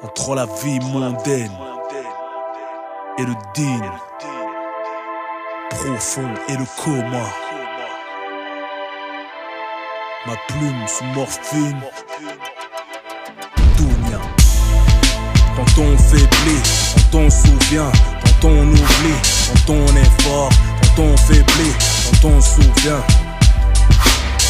Entre la vie mondaine et le digne, profond et le coma. Ma plume sous morphine, Dounia. Quand on faiblit, quand on se souvient, quand on oublie, quand on est fort, quand on faiblit, quand on se souvient.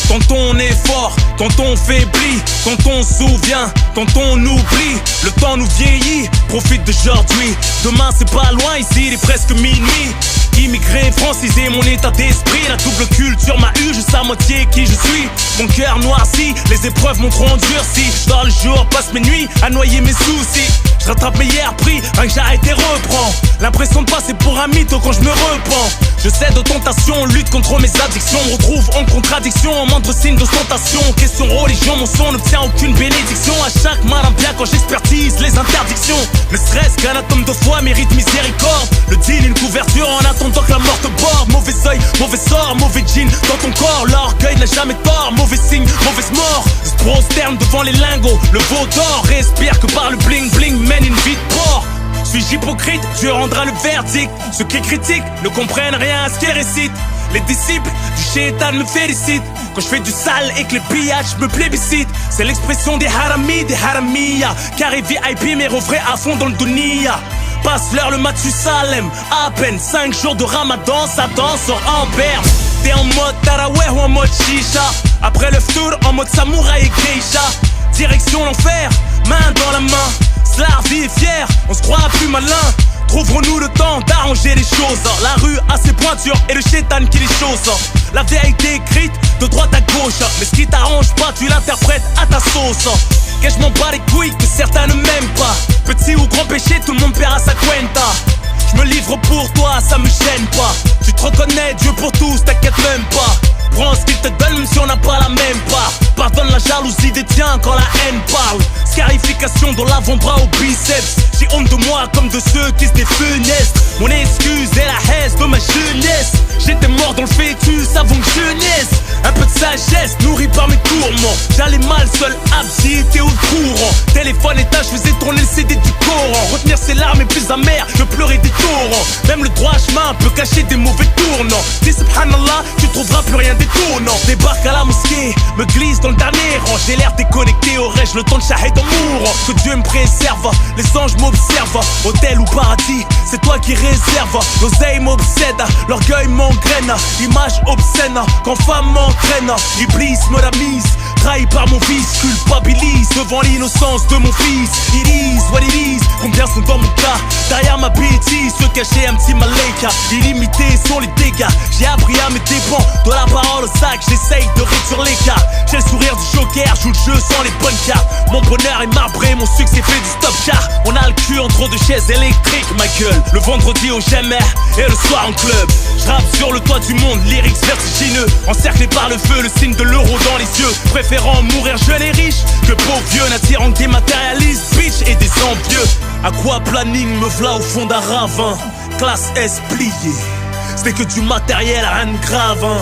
Quand on est fort, quand on faiblit, quand on se souvient, quand on oublie, le temps nous vieillit, profite d'aujourd'hui. Demain c'est pas loin, ici il est presque minuit. Immigré, francisé, mon état d'esprit, la double culture m'a eu, je sais à moitié qui je suis. Mon cœur noirci, les épreuves m'ont trop endurci. Dans le jour, passe mes nuits à noyer mes soucis. Je rattrape mes hier pris, rien que j'arrête et reprends. L'impression de passer pour un mytho quand je me repens. Je cède aux tentations, lutte contre mes addictions. Me retrouve en contradiction, en moindre signe d'ostentation. Question religion, mon son n'obtient aucune bénédiction. À chaque malin bien quand j'expertise les interdictions. Ne serait-ce qu'un atome de foi mérite miséricorde. Le deal, une couverture en attendant que la mort te borde. Mauvais œil, mauvais sort, mauvais jean dans ton corps. L'orgueil n'a jamais tort, mauvais signe, mauvaise mort. Se prosterne devant les lingots, le veau d'or. Respire que par le bling bling, mène une vie de porc. Suis-je hypocrite? Dieu rendra le verdict. Ceux qui critiquent ne comprennent rien à ce qu'ils récitent. Les disciples du shaitan me félicitent. Quand je fais du sale et que les pillages me plébiscitent. C'est l'expression des haramis, des haramiyas. Carré VIP mais refrais à fond dans le dunia. Passe l'heure le Mathusalem. À peine 5 jours de ramadan, ça danse en berbe. T'es en mode taraweh ou en mode shisha. Après le tour en mode samouraï et geisha. Direction l'enfer, main dans la main. La vie est fière, on se croit plus malin. Trouverons-nous le temps d'arranger les choses. La rue a ses pointures et le shaitan qui les chose. La vérité écrite de droite à gauche. Mais ce qui t'arrange pas, tu l'interprètes à ta sauce. Que je m'en bats les couilles que certains ne m'aiment pas. Petit ou grand péché, tout le monde paiera sa cuenta. Je me livre pour toi, ça me gêne pas. Tu te reconnais, Dieu pour tous, t'inquiète même pas. Prends ce qu'il te donne même si on n'a pas la même part. Pardonne la jalousie des tiens quand la haine parle. Scarification dans l'avant-bras au biceps. J'ai honte de moi comme de ceux qui se défunestent. Mon excuse est la haine de ma jeunesse. J'étais mort dans le fœtus avant que je naisse. Un peu de sagesse nourri par mes tourments. J'allais mal seul, absité au courant. Téléphone éteint, je faisais tourner le CD du Coran. Retenir ses larmes est plus amer que pleurer des torrents. Même le droit chemin peut cacher des mauvais tournants. Dis subhanallah, tu trouveras plus rien d'étonnant. Débarque à la mosquée, me glisse dans le dernier rang. J'ai l'air déconnecté, aurais-je le temps de shahid en mourant. Que Dieu me préserve, les anges m'observent. Hôtel ou paradis, c'est toi qui réserve. L'oseille m'obsède, l'orgueil m'engraine. Image obscène, quand femme m'entraîne. Iblis me la mise, trahi par mon vice. Culpabilise devant l'innocence de mon fils. It is what it is, combien sont dans mon cas. Derrière ma bêtise, se cachait un petit malaika. Illimité sont les dégâts, j'ai appris à mes dépens. De la parole au sac, j'essaye de réduire les cas. J'ai le sourire du joker, joue le jeu sans les bonnes cartes. Mon bonheur est marbré, mon succès fait du stop car on a le cul entre deux chaises électriques, ma gueule. Le vendredi au GMR et le soir en club. J'rappe sur le toit du monde, lyrics vertigineux. Encerclé par le feu, le signe de l'euro dans les yeux. Préférant mourir jeune et riche que pauvre vieux, n'attirant que des matérialistes, bitch et des envieux. Aquaplaning me v'là au fond d'un ravin. Classe S pliée, c'est que du matériel, rien de grave hein.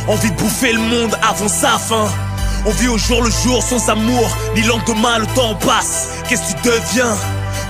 Envie de bouffer le monde avant sa fin. On vit au jour le jour sans amour, ni lendemain le temps passe. Qu'est-ce que tu deviens?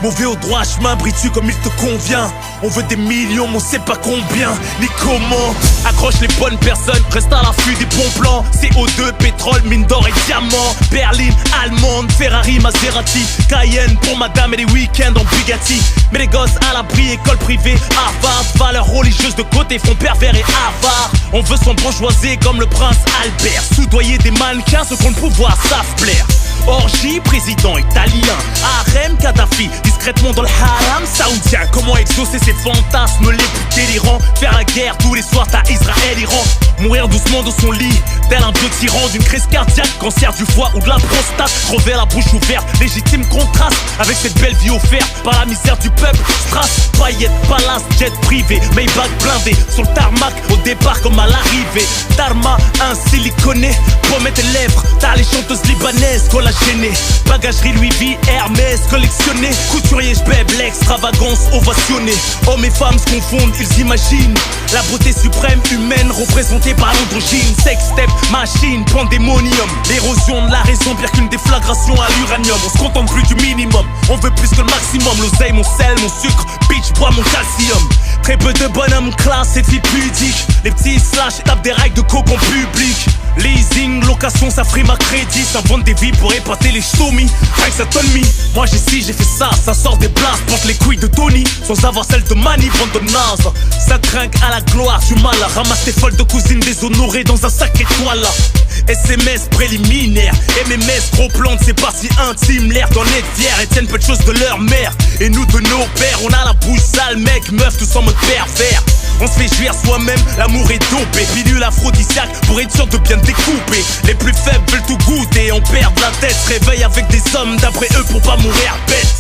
Mauvais au droit chemin, brilles-tu comme il te convient? On veut des millions, mais on sait pas combien, ni comment. Accroche les bonnes personnes, reste à l'affût des bons plans. CO2, pétrole, mine d'or et diamants. Berlin, allemande, Ferrari, Maserati. Cayenne pour madame et les week-ends en Bugatti. Mais les gosses à l'abri, école privée, Harvard. Valeurs religieuses de côté font pervers et avares. On veut son bourgeoisie comme le prince Albert. Soudoyer des mannequins, ceux qui ont le pouvoir savent plaire. Orgie, président italien. Harem, Kadhafi, discrètement dans le haram saoudien. Comment exaucer ses fantasmes les plus délirants? Faire la guerre tous les soirs, t'as Israël-Iran. Mourir doucement dans son lit, tel un vieux tyran. D'une crise cardiaque, cancer du foie ou de la prostate. Crever la bouche ouverte, légitime contraste avec cette belle vie offerte par la misère du peuple. Strass, paillettes, palace, jet privé, Maybach blindé sur le tarmac, au départ comme à l'arrivée. Dharma, un siliconé, promets tes lèvres, stars, les chanteuses libanaises collagénées. Bagagerie Louis V, Hermès collectionné. Couturier, j'bèbe l'extravagance ovationnée. Hommes et femmes se confondent, ils imaginent la beauté suprême humaine représentée par l'androgyne. Sex-step, machine, pandémonium. L'érosion de la raison, pire qu'une déflagration à l'uranium. On se contente plus du minimum, on veut plus que le maximum. L'oseille, mon sel, mon sucre, bitch, bois mon calcium. Très peu de bonhommes classe et de filles pudiques. Les petits slash tapent des règles de coke en public. Leasing, location, ça frime à crédit. Ça vend des vies pour épater les ch'tomis. Rien que ça tonne mi. Moi j'ai ci, j'ai fait ça, ça sort des blasts. Porte les couilles de Tony, sans avoir celle de Manny, bande de naze. Ça trinque à la gloire du mal. Ramasse tes folles de cousines déshonorées dans un sac étoile. SMS préliminaire, MMS, gros plante, c'est parti intime. L'air dans les tiers, et tiennent peu de choses de leur mère. Et nous de nos pères, on a la bouche sale, mec, meuf, tous en mode pervers. On se fait jouir soi-même, l'amour est dopé. Pilule aphrodisiaque pour être sûr de bien découper. Les plus faibles veulent tout goûter, on perd la tête. Se réveille avec des hommes d'après eux pour pas mourir bête.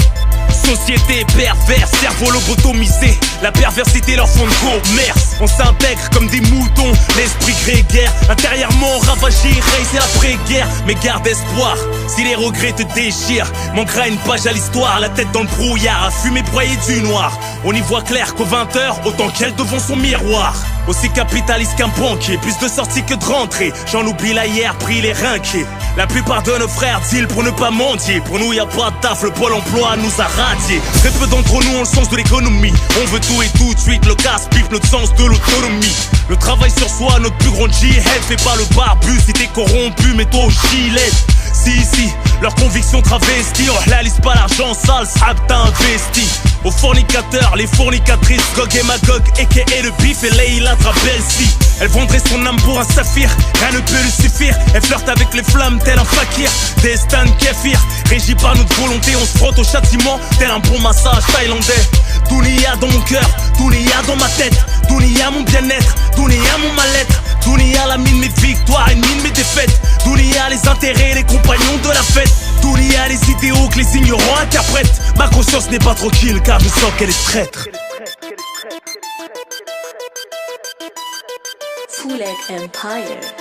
Société perverse, cerveau lobotomisé. La perversité leur fond de commerce. On s'intègre comme des moutons, l'esprit grégaire. Intérieurement ravagé, c'est l'après-guerre. Mais garde espoir, si les regrets te déchirent. Manquera une page à l'histoire, la tête dans le brouillard. À fumer broyer du noir. On y voit clair qu'aux 20h, autant qu'elle devant son miroir. Aussi capitaliste qu'un banquier, plus de sorties que de rentrées. J'en oublie la hier, pris les rinqués. La plupart de nos frères deal pour ne pas mentir. Pour nous y a pas de taf, le pôle emploi nous a radié. Très peu d'entre nous ont le sens de l'économie. On veut tout et tout de suite, le casse-pipe, notre sens de l'autonomie. Le travail sur soi, notre plus grande J-head. Fais pas le barbu si t'es corrompu, mets-toi au gilet. Si, leurs convictions travesties. On réalise pas l'argent sale, ça t'as investi. Aux fornicateurs, les fournicatrices, Gog et Magog, a.k.a. le bif et Leila Trabelsi. Elle vendrait son âme pour un saphir, rien ne peut lui suffire. Elle flirte avec les flammes tel un fakir. Destin kéfir, régi par notre volonté. On se frotte au châtiment tel un bon massage thaïlandais. Dunia dans mon cœur, Dunia dans ma tête. Dunia mon bien-être, Dunia mon mal-être. Dunia la mine mes victoires et mine mes défaites. Dunia les intérêts, les compagnons de la fête. Dunia les idéaux que les ignorants interprètent. Ma conscience n'est pas tranquille car je sens qu'elle est traître. Full Empire.